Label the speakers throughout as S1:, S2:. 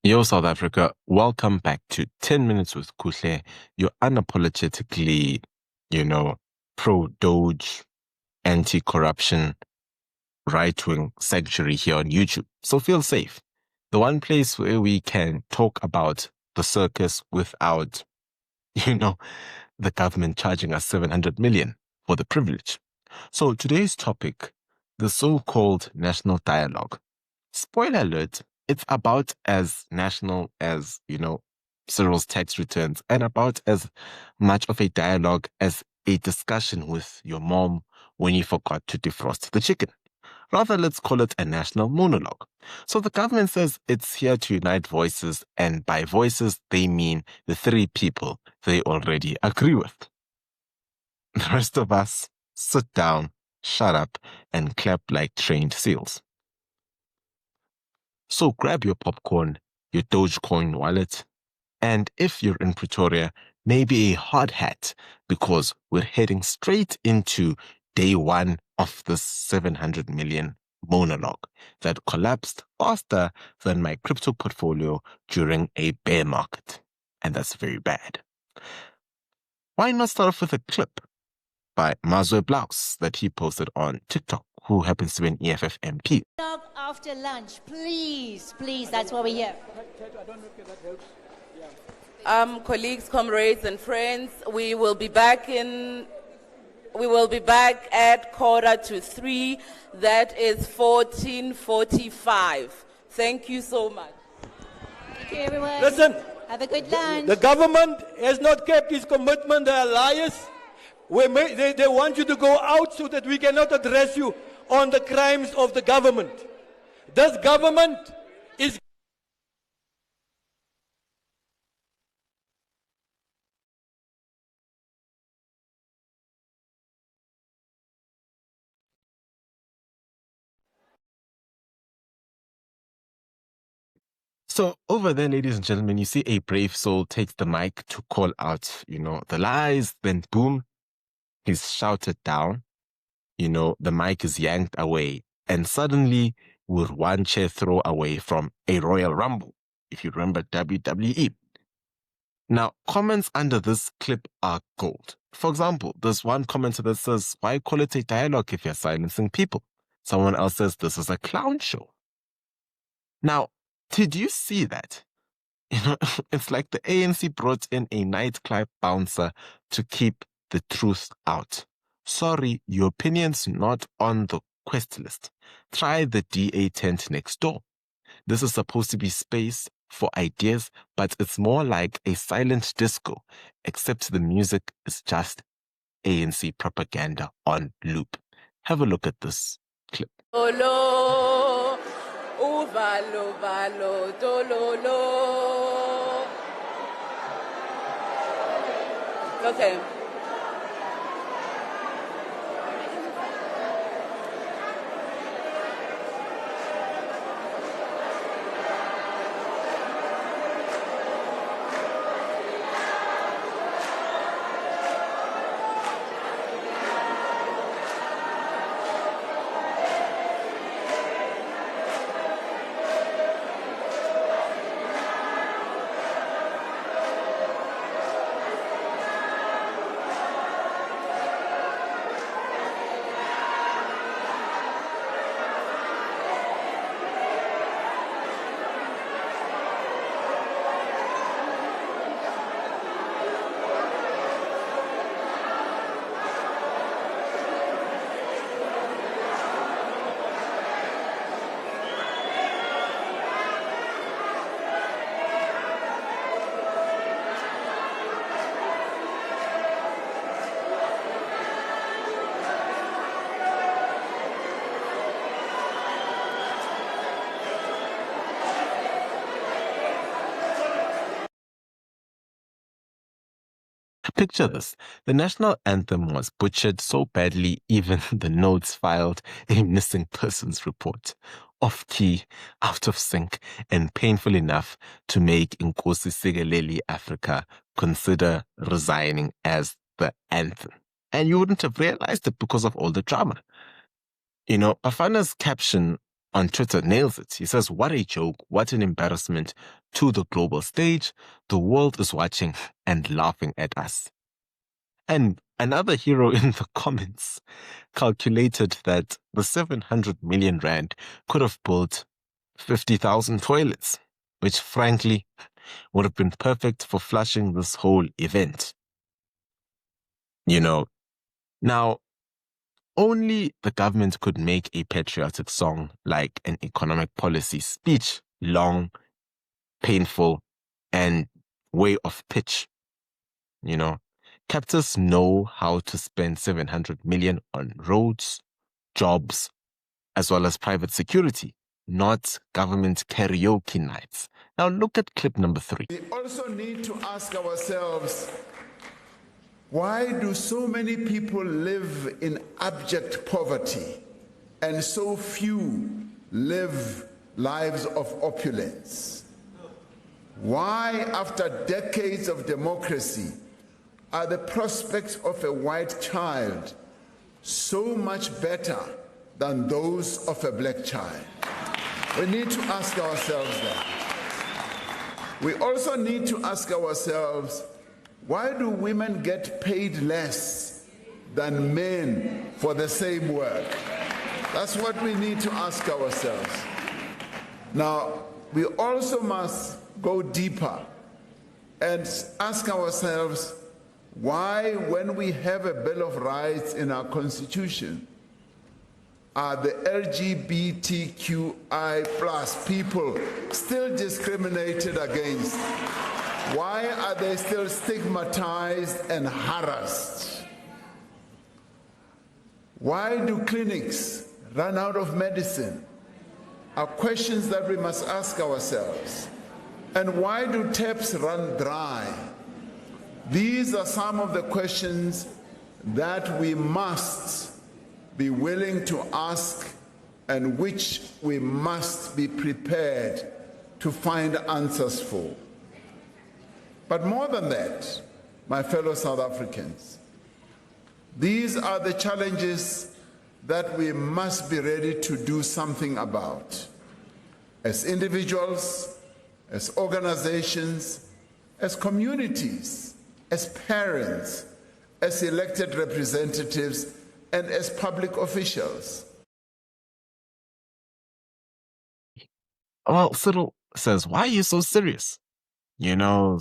S1: Yo, South Africa, welcome back to 10 Minutes with Kuhle, your unapologetically, pro-Doge, anti-corruption, right-wing sanctuary here on YouTube. So feel safe. The one place where we can talk about the circus without, the government charging us 700 million for the privilege. So today's topic, the so-called national dialogue. Spoiler alert, it's about as national as, Cyril's tax returns and about as much of a dialogue as a discussion with your mom when you forgot to defrost the chicken. Rather, let's call it a national monologue. So the government says it's here to unite voices, and by voices, they mean the three people they already agree with. The rest of us sit down, shut up, and clap like trained seals. So grab your popcorn, your Dogecoin wallet, and if you're in Pretoria, maybe a hard hat, because we're heading straight into day one of this 700 million monologue that collapsed faster than my crypto portfolio during a bear market. And that's very bad. Why not start off with a clip by Mazwi Blose that he posted on TikTok, who happens to be an EFF MP.
S2: After lunch, please, that's what we're here.
S3: Colleagues, comrades, and friends, we will be back at 2:45. That is 14:45. Thank you so much.
S2: Thank you, everyone.
S4: Listen.
S2: Have a good lunch.
S4: The government has not kept its commitment. They are liars. They want you to go out so that we cannot address you on the crimes of the government. This government is...
S1: So over there, ladies and gentlemen, you see a brave soul takes the mic to call out, the lies, then boom, he's shouted down, the mic is yanked away, and suddenly we're one chair throw away from a Royal Rumble, if you remember WWE. Now, comments under this clip are gold. For example, there's one commenter that says, why call it a dialogue if you're silencing people? Someone else says, this is a clown show. Now, did you see that? It's like the ANC brought in a nightclub bouncer to keep the truth out. Sorry, your opinion's not on the quest list. Try the DA tent next door. This is supposed to be space for ideas, but it's more like a silent disco, except the music is just ANC propaganda on loop. Have a look at this clip.
S3: Okay.
S1: Picture this. The national anthem was butchered so badly, even the notes filed a missing persons report. Off key, out of sync, and painful enough to make Nkosi Sikelel' Afrika consider resigning as the anthem. And you wouldn't have realized it because of all the drama. Bafana's caption on Twitter nails it. He says, what a joke, what an embarrassment. to the global stage, the world is watching and laughing at us. And another hero in the comments calculated that the 700 million rand could have built 50,000 toilets, which frankly would have been perfect for flushing this whole event. You know, now, only the government could make a patriotic song like an economic policy speech, long, painful, and way off pitch. You know, captors know how to spend 700 million on roads, jobs, as well as private security, not government karaoke nights. Now look at clip number 3.
S5: We also need to ask ourselves, why do so many people live in abject poverty and so few live lives of opulence? Why, after decades of democracy, are the prospects of a white child so much better than those of a black child? We need to ask ourselves that. We also need to ask ourselves, why do women get paid less than men for the same work? That's what we need to ask ourselves. Now, we also must go deeper and ask ourselves, why, when we have a Bill of Rights in our Constitution, are the LGBTQI+ people still discriminated against? Why are they still stigmatized and harassed? Why do clinics run out of medicine? Are questions that we must ask ourselves. And why do taps run dry? These are some of the questions that we must be willing to ask and which we must be prepared to find answers for. But more than that, my fellow South Africans, these are the challenges that we must be ready to do something about. As individuals, as organizations, as communities, as parents, as elected representatives, and as public officials.
S1: Well, Cyril says, why are you so serious? You know,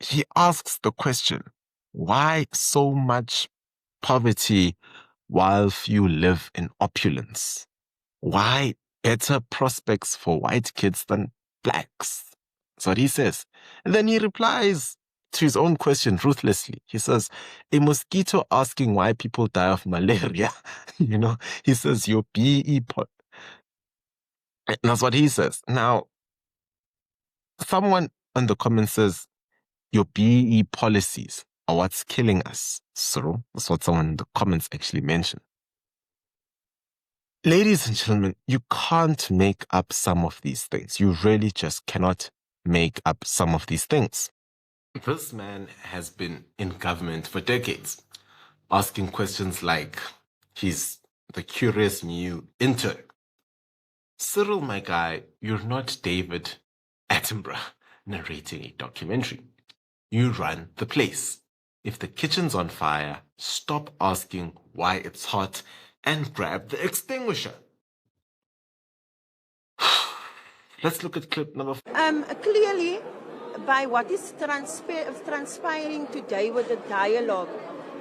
S1: he asks the question, why so much poverty while few live in opulence? Why better prospects for white kids than blacks? That's what he says. And then he replies to his own question ruthlessly. He says, a mosquito asking why people die of malaria. You know, he says, your BE and that's what he says. Now, someone in the comments says, your BE policies are what's killing us. So that's what someone in the comments actually mentioned. Ladies and gentlemen, you can't make up some of these things. You really just cannot make up some of these things. This man has been in government for decades, asking questions like he's the curious new intern. Cyril, my guy, you're not David Attenborough narrating a documentary. You run the place. If the kitchen's on fire, stop asking why it's hot and grab the extinguisher. Let's look at clip number 4.
S6: Clearly, by what is transpiring today with the dialogue,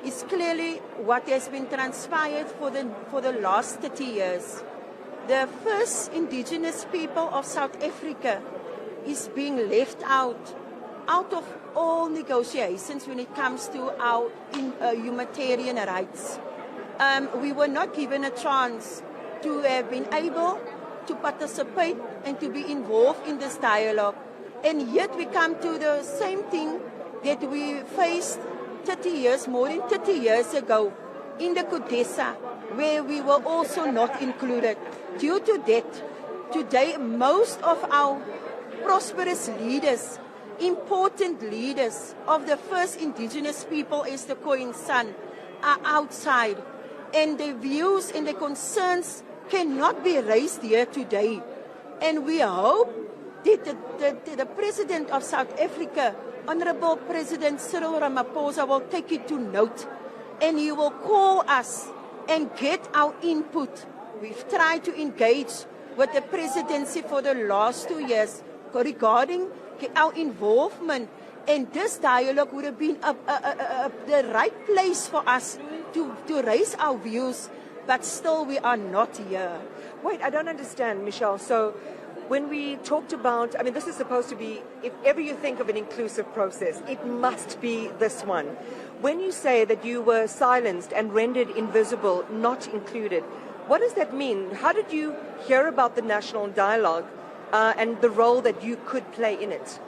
S6: is clearly what has been transpired for the last 30 years. The first indigenous people of South Africa is being left out of all negotiations when it comes to our humanitarian rights. We were not given a chance to have been able to participate and to be involved in this dialogue. And yet we come to the same thing that we faced 30 years, more than 30 years ago, in the Kudesa, where we were also not included. Due to that, today most of our prosperous leaders, important leaders of the first indigenous people as the Khoisan are outside. And their views and their concerns cannot be raised here today. And we hope the President of South Africa, Honorable President Cyril Ramaphosa, will take it to note, and he will call us and get our input. We've tried to engage with the presidency for the last 2 years regarding our involvement, and this dialogue would have been the right place for us to raise our views, but still we are not here.
S7: Wait, I don't understand, Michelle. So when we talked about, I mean, this is supposed to be, if ever you think of an inclusive process, it must be this one. When you say that you were silenced and rendered invisible, not included, what does that mean? How did you hear about the national dialogue and the role that you could play in it?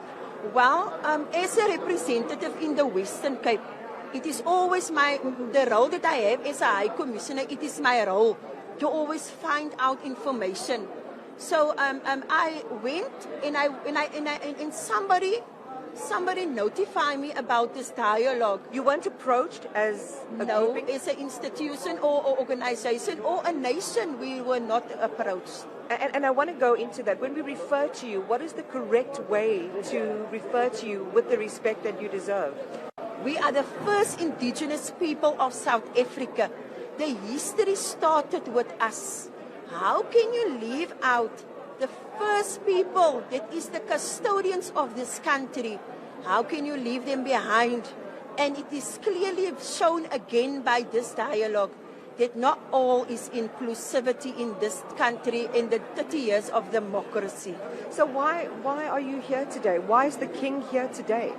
S6: Well, as a representative in the Western Cape, it is always the role that I have as a High Commissioner, it is my role to always find out information. So I went and somebody notified me about this dialogue.
S7: You weren't approached as a grouping?
S6: As an institution or organization or a nation, we were not approached.
S7: And I want to go into that. When we refer to you, what is the correct way to refer to you with the respect that you deserve?
S6: We are the first indigenous people of South Africa. The history started with us. How can you leave out the first people that is the custodians of this country? How can you leave them behind? And it is clearly shown again by this dialogue that not all is inclusivity in this country in the 30 years of democracy.
S7: So why are you here today? Why is the king here today?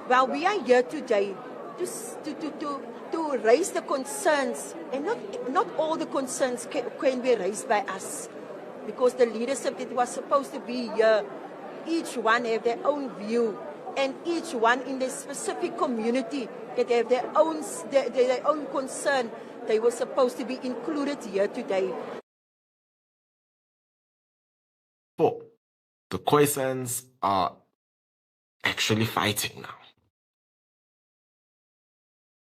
S6: Well, we are here today to raise the concerns, and not all the concerns can be raised by us, because the leadership that was supposed to be here, each one have their own view, and each one in the specific community that have their own concern. They were supposed to be included here today.
S1: The Khoisans are actually fighting now.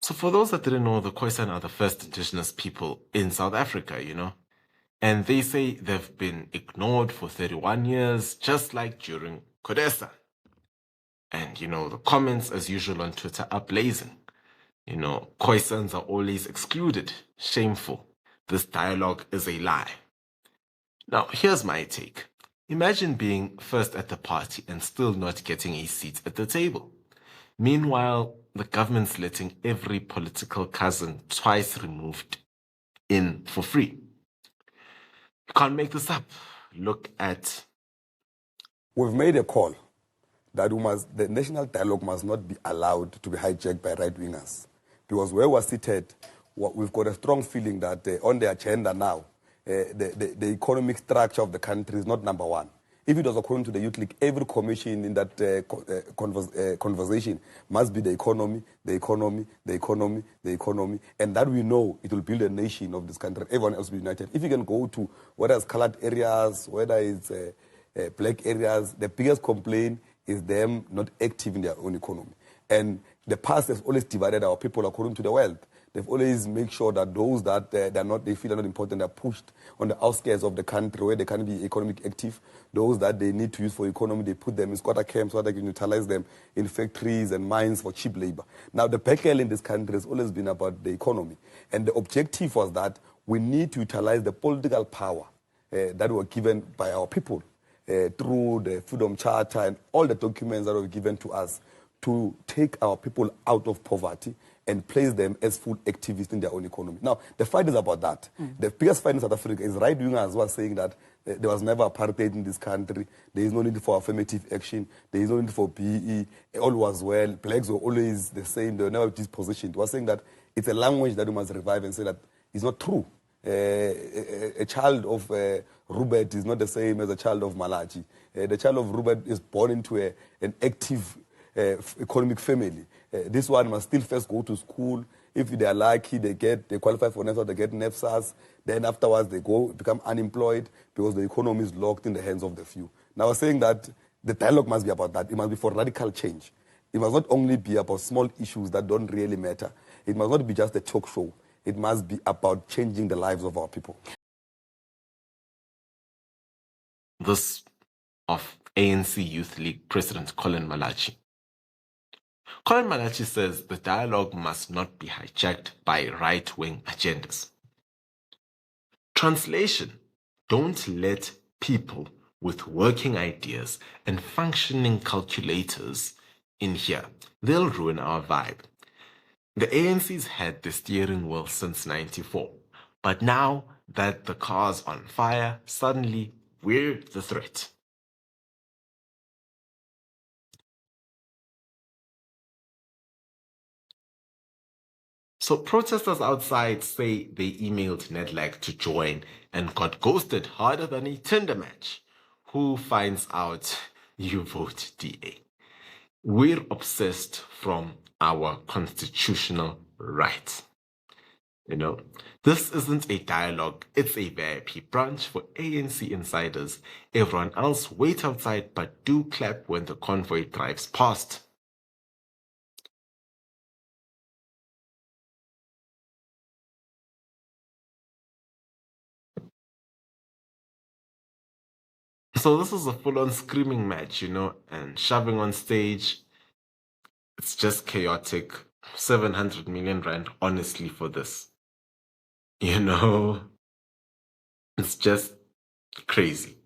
S1: So for those that didn't know, the Khoisan are the first indigenous people in South Africa, and they say they've been ignored for 31 years, just like during Kodesa. And, the comments, as usual on Twitter, are blazing. Khoisans are always excluded. Shameful. This dialogue is a lie. Now, here's my take. Imagine being first at the party and still not getting a seat at the table. Meanwhile, the government's letting every political cousin twice removed in for free. You can't make this up. Look at...
S8: We've made a call that the national dialogue must not be allowed to be hijacked by right-wingers. Because where we're seated, we've got a strong feeling that on the agenda now, the economic structure of the country is not number one. If it was according to the Youth League, every commission in that conversation must be the economy, the economy, the economy, the economy, and that we know it will build a nation of this country. Everyone else will be united. If you can go to whether it's colored areas, whether it's black areas, the biggest complaint is them not active in their own economy. And the past has always divided our people according to the wealth. They've always made sure that those that they feel are not important are pushed on the outskirts of the country where they can be economic active. Those that they need to use for economy, they put them in squatter camps so that they can utilize them in factories and mines for cheap labor. Now, the battle in this country has always been about the economy. And the objective was that we need to utilize the political power that were given by our people through the Freedom Charter and all the documents that were given to us to take our people out of poverty and place them as full activists in their own economy. Now, the fight is about that. The biggest fight in South Africa is right-wingers who are saying that there was never apartheid in this country, there is no need for affirmative action, there is no need for BE, all was well, blacks were always the same, they were never dispositioned. We are saying that it's a language that we must revive and say that it's not true. A child of Rupert is not the same as a child of Malachi. The child of Rupert is born into an active economic family. This one must still first go to school. If they are lucky, they qualify for NEFSA, they get NEFSAs. Then afterwards, they become unemployed because the economy is locked in the hands of the few. Now, I was saying that the dialogue must be about that. It must be for radical change. It must not only be about small issues that don't really matter. It must not be just a talk show. It must be about changing the lives of our people.
S1: This of ANC Youth League President Colin Malachi. Colin Malachi says the dialogue must not be hijacked by right-wing agendas. Translation: don't let people with working ideas and functioning calculators in here. They'll ruin our vibe. The ANC's had the steering wheel since 94, but now that the car's on fire, suddenly we're the threat. So protesters outside say they emailed Nedlag to join and got ghosted harder than a Tinder match. Who finds out you vote DA? We're obsessed from our constitutional rights. You know, this isn't a dialogue, it's a VIP brunch for ANC insiders. Everyone else wait outside, but do clap when the convoy drives past. So this is a full-on screaming match, you know, and shoving on stage. It's just chaotic. 700 million rand, honestly, for this. You know, it's just crazy.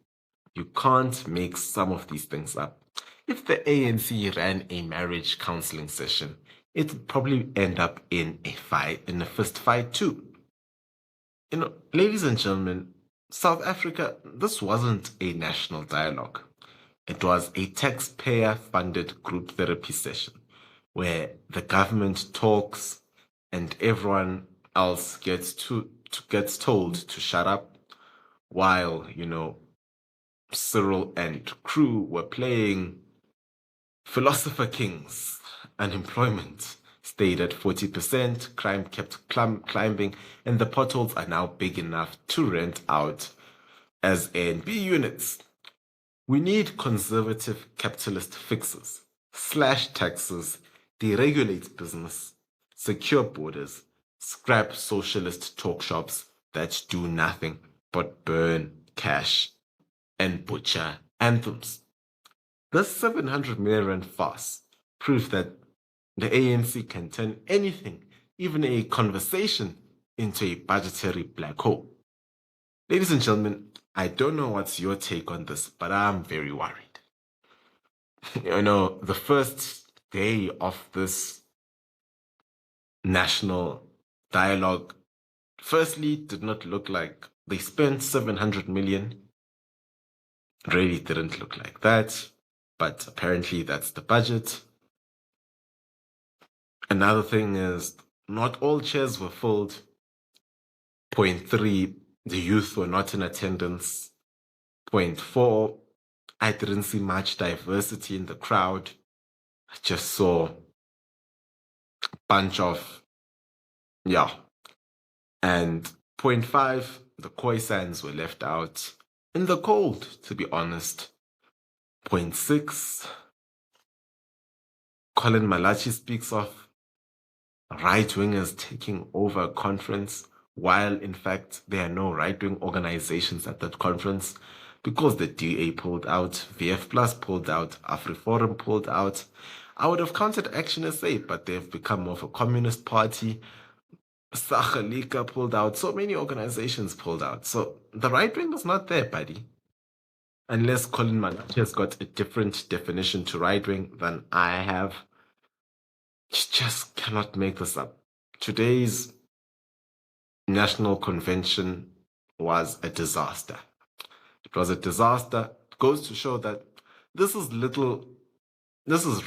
S1: You can't make some of these things up. If the ANC ran a marriage counseling session, it would probably end up in a fight, in a fist fight too. You know, ladies and gentlemen, South Africa, this wasn't a national dialogue. It was a taxpayer-funded group therapy session where the government talks and everyone else gets told to shut up while, you know, Cyril and crew were playing Philosopher Kings. Unemployment stayed at 40%, crime kept climbing, and the potholes are now big enough to rent out as A and B units. We need conservative capitalist fixes, slash taxes, deregulate business, secure borders, scrap socialist talk shops that do nothing but burn cash and butcher anthems. This 700 million rand farce proves that the ANC can turn anything, even a conversation, into a budgetary black hole. Ladies and gentlemen, I don't know what's your take on this, but I'm very worried. You know, the first day of this national dialogue, firstly, did not look like they spent 700 million. Really didn't look like that, but apparently that's the budget. Another thing is, not all chairs were filled. Point 3, the youth were not in attendance. Point 4, I didn't see much diversity in the crowd. I just saw a bunch of, yeah. And point 5, the Khoisans were left out in the cold, to be honest. Point 6, Colin Malachi speaks of right-wingers taking over a conference, while in fact there are no right-wing organizations at that conference because the DA pulled out, VF Plus pulled out, AfriForum pulled out. I would have counted Action SA, but they've become more of a communist party. Sakhalika pulled out. So many organizations pulled out. So the right-wing is not there, buddy. Unless Colin Malachi has got a different definition to right-wing than I have. You just cannot make this up. Today's national convention was a disaster. It was a disaster. It goes to show that this is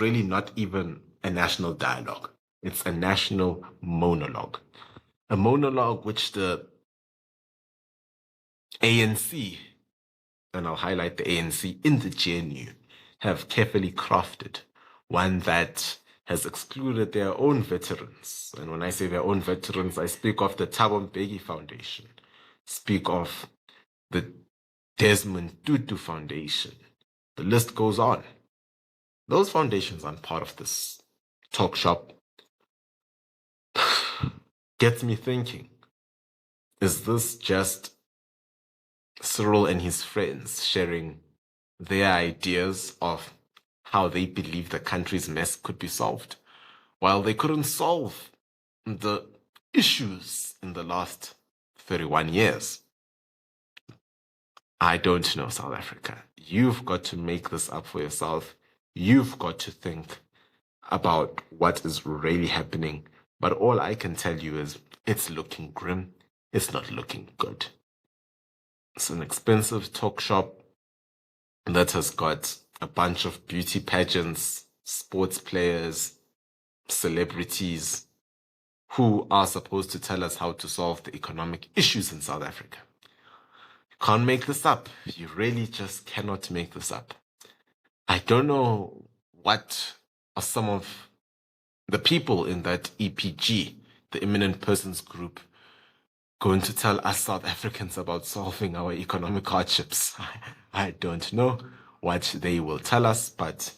S1: really not even a national dialogue. It's a national monologue. A monologue which the ANC, and I'll highlight the ANC in the GNU, have carefully crafted. One that has excluded their own veterans. And when I say their own veterans, I speak of the Thabo Mbeki Foundation, speak of the Desmond Tutu Foundation. The list goes on. Those foundations aren't part of this talk shop. Gets me thinking, is this just Cyril and his friends sharing their ideas of how they believe the country's mess could be solved, while they couldn't solve the issues in the last 31 years. I don't know, South Africa. You've got to make this up for yourself. You've got to think about what is really happening. But all I can tell you is it's looking grim. It's not looking good. It's an expensive talk shop that has got a bunch of beauty pageants, sports players, celebrities who are supposed to tell us how to solve the economic issues in South Africa. You can't make this up. You really just cannot make this up. I don't know what are some of the people in that EPG, the Eminent Persons Group, going to tell us South Africans about solving our economic hardships. I don't know what they will tell us, but,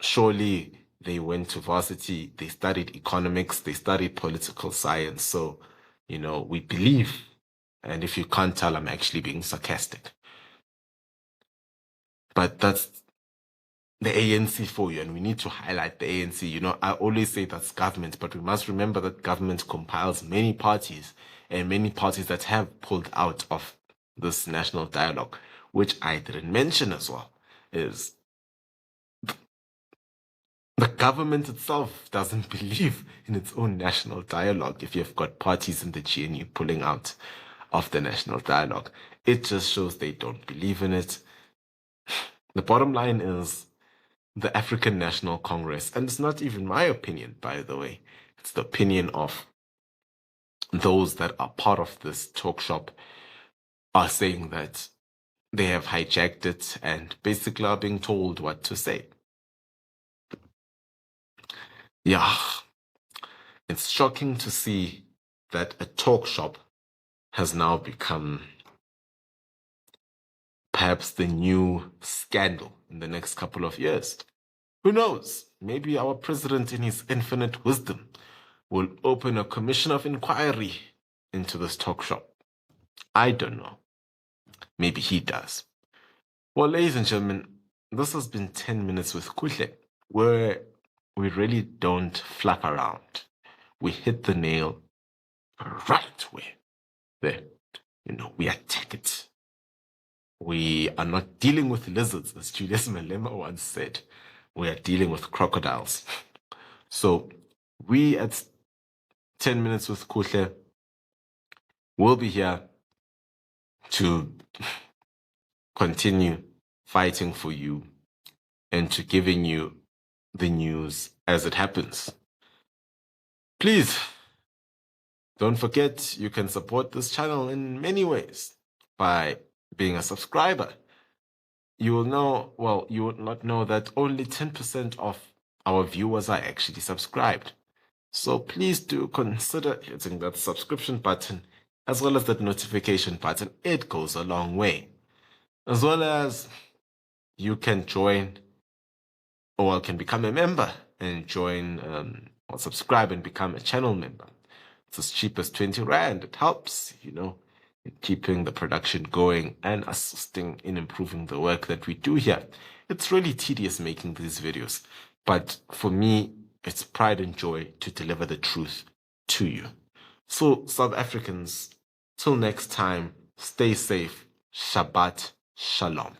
S1: surely they went to varsity, they studied economics, they studied political science. So, we believe. And if you can't tell, I'm actually being sarcastic. But that's the ANC for you, and we need to highlight the ANC. I always say that's government, but we must remember that government compiles many parties, and many parties that have pulled out of this national dialogue, which I didn't mention as well, is the government itself doesn't believe in its own national dialogue. If you've got parties in the GNU pulling out of the national dialogue, it just shows they don't believe in it. The bottom line is the African National Congress, and it's not even my opinion, by the way, it's the opinion of those that are part of this talk shop, are saying that they have hijacked it and basically are being told what to say. Yeah, it's shocking to see that a talk shop has now become perhaps the new scandal in the next couple of years. Who knows? Maybe our president, in his infinite wisdom, will open a commission of inquiry into this talk shop. I don't know. Maybe he does. Well, ladies and gentlemen, this has been 10 Minutes with Kuhle, where we really don't flap around. We hit the nail right where there. We attack it. We are not dealing with lizards, as Julius Malema once said. We are dealing with crocodiles. So we at 10 Minutes with Kuhle will be here to continue fighting for you and to giving you the news as it happens. Please, don't forget you can support this channel in many ways by being a subscriber. You will not know that only 10% of our viewers are actually subscribed. So please do consider hitting that subscription button as well as that notification button. It goes a long way. As well as you can join or can become a member and join or subscribe and become a channel member. It's as cheap as 20 Rand. It helps, in keeping the production going and assisting in improving the work that we do here. It's really tedious making these videos, but for me, it's pride and joy to deliver the truth to you. So, South Africans, till next time, stay safe. Shabbat Shalom.